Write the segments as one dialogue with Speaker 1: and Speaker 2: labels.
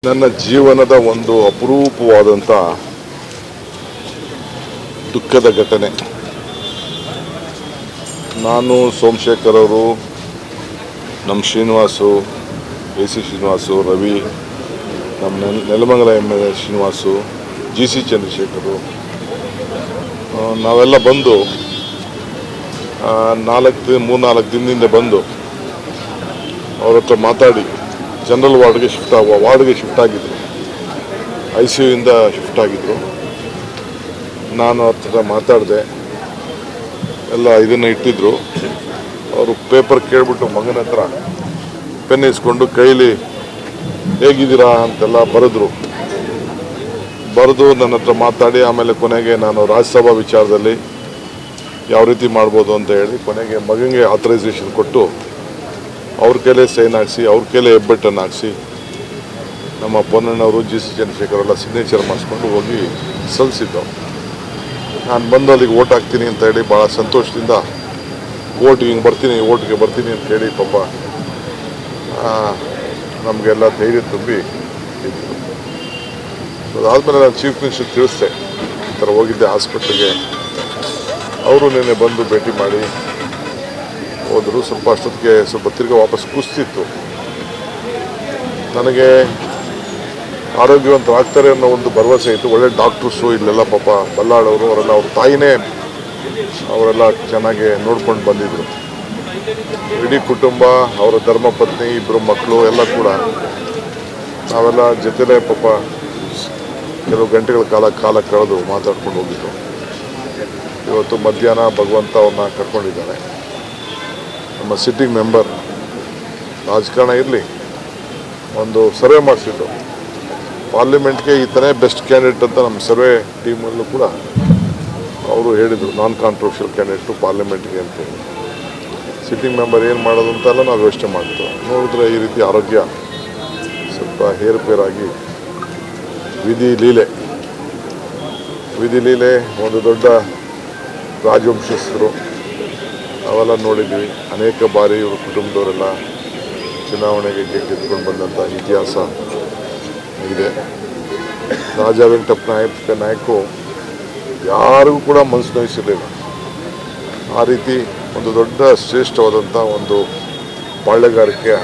Speaker 1: ನನ್ನ ಜೀವನದ ಒಂದು ಅಪರೂಪವಾದಂಥ ದುಃಖದ ಘಟನೆ. ನಾನು ಸೋಮಶೇಖರ್ ಅವರು, ನಮ್ಮ ಶ್ರೀನಿವಾಸು, AC ಶ್ರೀನಿವಾಸು, ರವಿ, ನಮ್ಮ ನೆಲಮಂಗಲ MLA ಶ್ರೀನಿವಾಸು, GC ಚಂದ್ರಶೇಖರು, ನಾವೆಲ್ಲ ಬಂದು 3-4 ದಿನದಿಂದ ಬಂದು ಅವ್ರ ಹತ್ರ ಮಾತಾಡಿ ಜನರಲ್ ವಾರ್ಡ್ಗೆ ಶಿಫ್ಟ್ ಆಗಿದ್ರು. ICU ಇಂದ ಶಿಫ್ಟ್ ಆಗಿದ್ರು. ನಾನು ಅವ್ರ ಹತ್ರ ಮಾತಾಡಿದೆ. ಎಲ್ಲ ಇದನ್ನು ಇಟ್ಟಿದ್ರು. ಅವರು ಪೇಪರ್ ಕೇಳಿಬಿಟ್ಟು ಮಗನ ಹತ್ರ ಪೆನ್ ಇಸ್ಕೊಂಡು ಕೈಲಿ ಹೇಗಿದ್ದೀರಾ ಅಂತೆಲ್ಲ ಬರೆದು ನನ್ನ ಹತ್ರ ಮಾತಾಡಿ, ಆಮೇಲೆ ಕೊನೆಗೆ ನಾನು ರಾಜ್ಯಸಭಾ ವಿಚಾರದಲ್ಲಿ ಯಾವ ರೀತಿ ಮಾಡ್ಬೋದು ಅಂತ ಹೇಳಿ ಕೊನೆಗೆ ಮಗನಿಗೆ ಆಥರೈಸೇಷನ್ ಕೊಟ್ಟು ಅವ್ರ ಕೈಲೇ ಸೈನ್ ಹಾಕಿಸಿ, ಅವ್ರ ಕೈಲೇ ಹೆಬ್ಬೆಟ್ಟನ್ನು ಹಾಕಿಸಿ, ನಮ್ಮ ಪೊನ್ನಣ್ಣವರು, GC ಚಂದ್ರಶೇಖರ್ ಎಲ್ಲ ಸಿಗ್ನೇಚರ್ ಮಾಡಿಸ್ಕೊಂಡು ಹೋಗಿ ಸಲ್ಲಿಸಿದ್ದು. ನಾನು ಬಂದು ಅಲ್ಲಿಗೆ ಓಟ್ ಹಾಕ್ತೀನಿ ಅಂತ ಹೇಳಿ ಭಾಳ ಸಂತೋಷದಿಂದ ಓಟ್ಗೆ ಬರ್ತೀನಿ ಅಂತ ಹೇಳಿ ಪಾಪ ನಮಗೆಲ್ಲ ಧೈರ್ಯ ತುಂಬಿ ಇತ್ತು. ಅದಾದಮೇಲೆ ನಾನು ಚೀಫ್ ಮಿನಿಸ್ಟರ್ ತಿಳಿಸ್ದೆ, ಈ ಥರ ಹೋಗಿದ್ದೆ ಹಾಸ್ಪಿಟ್ಲಿಗೆ. ಅವರು ನಿನ್ನೆ ಬಂದು ಭೇಟಿ ಮಾಡಿ ಹೋದರು. ಅಷ್ಟೊತ್ತಿಗೆ ತಿರ್ಗಿ ವಾಪಸ್ ಕುಸ್ತಿತ್ತು. ನನಗೆ ಆರೋಗ್ಯವಂತರಾಗ್ತಾರೆ ಅನ್ನೋ ಒಂದು ಭರವಸೆ ಇತ್ತು. ಒಳ್ಳೆ ಡಾಕ್ಟರ್ಸು ಇಲ್ಲೆಲ್ಲ ಪಾಪ ಬಲ್ಲಾಳವರು ಅವರೆಲ್ಲ, ಅವ್ರ ತಾಯಿನೇ ಅವರೆಲ್ಲ ಚೆನ್ನಾಗಿ ನೋಡ್ಕೊಂಡು ಬಂದಿದ್ರು. ಇಡೀ ಕುಟುಂಬ, ಅವರ ಧರ್ಮಪತ್ನಿ, 2 ಮಕ್ಕಳು ಎಲ್ಲ ಕೂಡ ನಾವೆಲ್ಲ ಜೊತೆಲೇ ಪಾಪ ಕೆಲವು ಗಂಟೆಗಳ ಕಾಲ ಕಳೆದು ಮಾತಾಡ್ಕೊಂಡು ಹೋಗಿದ್ದು. ಇವತ್ತು ಮಧ್ಯಾಹ್ನ ಭಗವಂತ ಅವ್ರನ್ನ ಕರ್ಕೊಂಡಿದ್ದಾರೆ. ನಮ್ಮ ಸಿಟ್ಟಿಂಗ್ ಮೆಂಬರ್, ರಾಜಕಾರಣ ಇರಲಿ, ಒಂದು ಸರ್ವೆ ಮಾಡಿಸಿದ್ದು ಪಾರ್ಲಿಮೆಂಟ್ಗೆ ಈತನೇ ಬೆಸ್ಟ್ ಕ್ಯಾಂಡಿಡೇಟ್ ಅಂತ. ನಮ್ಮ ಸರ್ವೆ ಟೀಮಲ್ಲೂ ಕೂಡ ಅವರು ಹೇಳಿದರು, ನಾನ್ ಕಾಂಟ್ರವರ್ಷಿಯಲ್ ಕ್ಯಾಂಡಿಡೇಟು ಪಾರ್ಲಿಮೆಂಟ್ಗೆ ಅಂತೇಳಿ. ಸಿಟ್ಟಿಂಗ್ ಮೆಂಬರ್ ಏನು ಮಾಡೋದು ಅಂತೆಲ್ಲ ನಾವು ಯೋಚನೆ ಮಾಡ್ತೇವೆ. ನೋಡಿದ್ರೆ ಈ ರೀತಿ ಆರೋಗ್ಯ ಸ್ವಲ್ಪ ಏರುಪೇರಾಗಿ ವಿಧಿ ಲೀಲೆ ಒಂದು ದೊಡ್ಡ ರಾಜವಂಶಸ್ಥರು ಅವೆಲ್ಲ ನೋಡಿದ್ವಿ. ಅನೇಕ ಬಾರಿ ಇವ್ರ ಕುಟುಂಬದವರೆಲ್ಲ ಚುನಾವಣೆಗೆ ಗೆದ್ದುಕೊಂಡು ಬಂದಂಥ ಇತಿಹಾಸ ಇದೆ. ರಾಜ ವೆಂಕಟಪ್ಪ ನಾಯಕು ಯಾರಿಗೂ ಕೂಡ ಮನಸ್ಸು ನೋಯಿಸಿರಲಿಲ್ಲ. ಆ ರೀತಿ ಒಂದು ದೊಡ್ಡ ಶ್ರೇಷ್ಠವಾದಂಥ ಒಂದು ಬಾಳ್ಯಗಾರಿಕೆ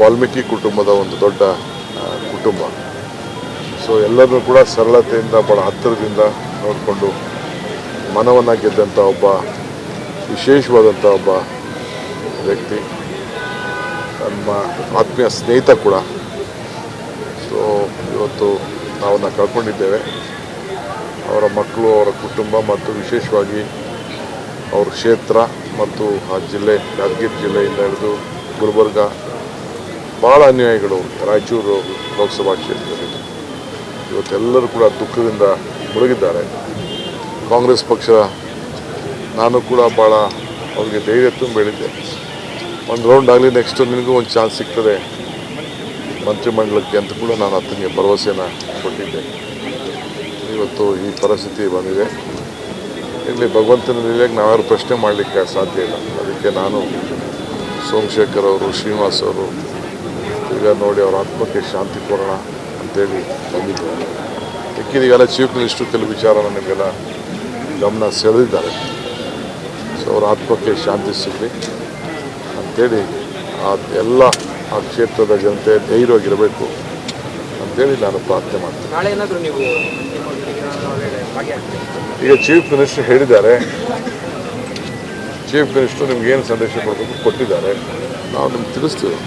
Speaker 1: ವಾಲ್ಮೀಕಿ ಕುಟುಂಬದ ಒಂದು ದೊಡ್ಡ ಕುಟುಂಬ. ಸೊ ಎಲ್ಲರನ್ನೂ ಕೂಡ ಸರಳತೆಯಿಂದ, ಭಾಳ ಹತ್ತಿರದಿಂದ ನೋಡಿಕೊಂಡು ಮನವನ್ನು ಗೆದ್ದಂಥ ಒಬ್ಬ ವಿಶೇಷವಾದಂಥ ಒಬ್ಬ ವ್ಯಕ್ತಿ, ನಮ್ಮ ಆತ್ಮೀಯ ಸ್ನೇಹಿತ ಕೂಡ. ಸೊ ಇವತ್ತು ನಾವನ್ನ ಕಳ್ಕೊಂಡಿದ್ದೇವೆ. ಅವರ ಮಕ್ಕಳು, ಅವರ ಕುಟುಂಬ ಮತ್ತು ವಿಶೇಷವಾಗಿ ಅವ್ರ ಕ್ಷೇತ್ರ ಮತ್ತು ಆ ಜಿಲ್ಲೆ, ಯಾದಗಿರಿ ಜಿಲ್ಲೆಯಿಂದ ಹಿಡಿದು ಗುಲ್ಬರ್ಗ, ಭಾಳ ಅನ್ಯಾಯಗಳು ರಾಯಚೂರು ಲೋಕಸಭಾ ಕ್ಷೇತ್ರದಲ್ಲಿ ಇವತ್ತೆಲ್ಲರೂ ಕೂಡ ದುಃಖದಿಂದ ಮುಳುಗಿದ್ದಾರೆ. ಕಾಂಗ್ರೆಸ್ ಪಕ್ಷ, ನಾನು ಕೂಡ ಭಾಳ ಅವ್ರಿಗೆ ಧೈರ್ಯ ತುಂಬ ಹೇಳಿದ್ದೆ, ಒಂದು ರೌಂಡ್ ಆಗಲಿ, ನೆಕ್ಸ್ಟು ನಿನಗೂ ಒಂದು ಚಾನ್ಸ್ ಸಿಗ್ತದೆ ಮಂತ್ರಿಮಂಡಲಕ್ಕೆ ಅಂತ ಕೂಡ ನಾನು ಆತನಿಗೆ ಭರವಸೆನ ಕೊಟ್ಟಿದ್ದೆ. ಇವತ್ತು ಈ ಪರಿಸ್ಥಿತಿ ಬಂದಿದೆ. ಇಲ್ಲಿ ಭಗವಂತನ ಲೀಲೆಗೆ ನಾವ್ಯಾರು ಪ್ರಶ್ನೆ ಮಾಡಲಿಕ್ಕೆ ಸಾಧ್ಯ ಇಲ್ಲ. ಅದಕ್ಕೆ ನಾನು ಸೋಮಶೇಖರ್ ಅವರು, ಶ್ರೀನಿವಾಸ್ ಅವರು ಈಗ ನೋಡಿ ಅವ್ರ ಆತ್ಮಕ್ಕೆ ಶಾಂತಿ ಕೊಡೋಣ ಅಂತೇಳಿ ಬಂದಿದ್ದಾರೆ. ಈಗೆಲ್ಲ ಚೀಫ್ ಮಿನಿಸ್ಟ್ರು ಕೆಲವು ವಿಚಾರ ನಿಮಗೆಲ್ಲ ಗಮನ ಸೆಳೆದಿದ್ದಾರೆ. ಸೊ ಅವ್ರ ಆತ್ಮಕ್ಕೆ ಶಾಂತಿ ಸಿಗಲಿ ಅಂಥೇಳಿ ಎಲ್ಲ ಆ ಕ್ಷೇತ್ರದ ಜನತೆ ಧೈರ್ಯವಾಗಿರಬೇಕು ಅಂತೇಳಿ ನಾನು ಪ್ರಾರ್ಥನೆ ಮಾಡ್ತೀನಿ. ಈಗ ಚೀಫ್ ಮಿನಿಸ್ಟರ್ ಹೇಳಿದ್ದಾರೆ, ಚೀಫ್ ಮಿನಿಸ್ಟರ್ ನಿಮ್ಗೇನು ಸಂದೇಶ ಕೊಡಬೇಕು ಕೊಟ್ಟಿದ್ದಾರೆ, ನಾವು ನಿಮ್ಗೆ ತಿಳಿಸ್ತೀವಿ.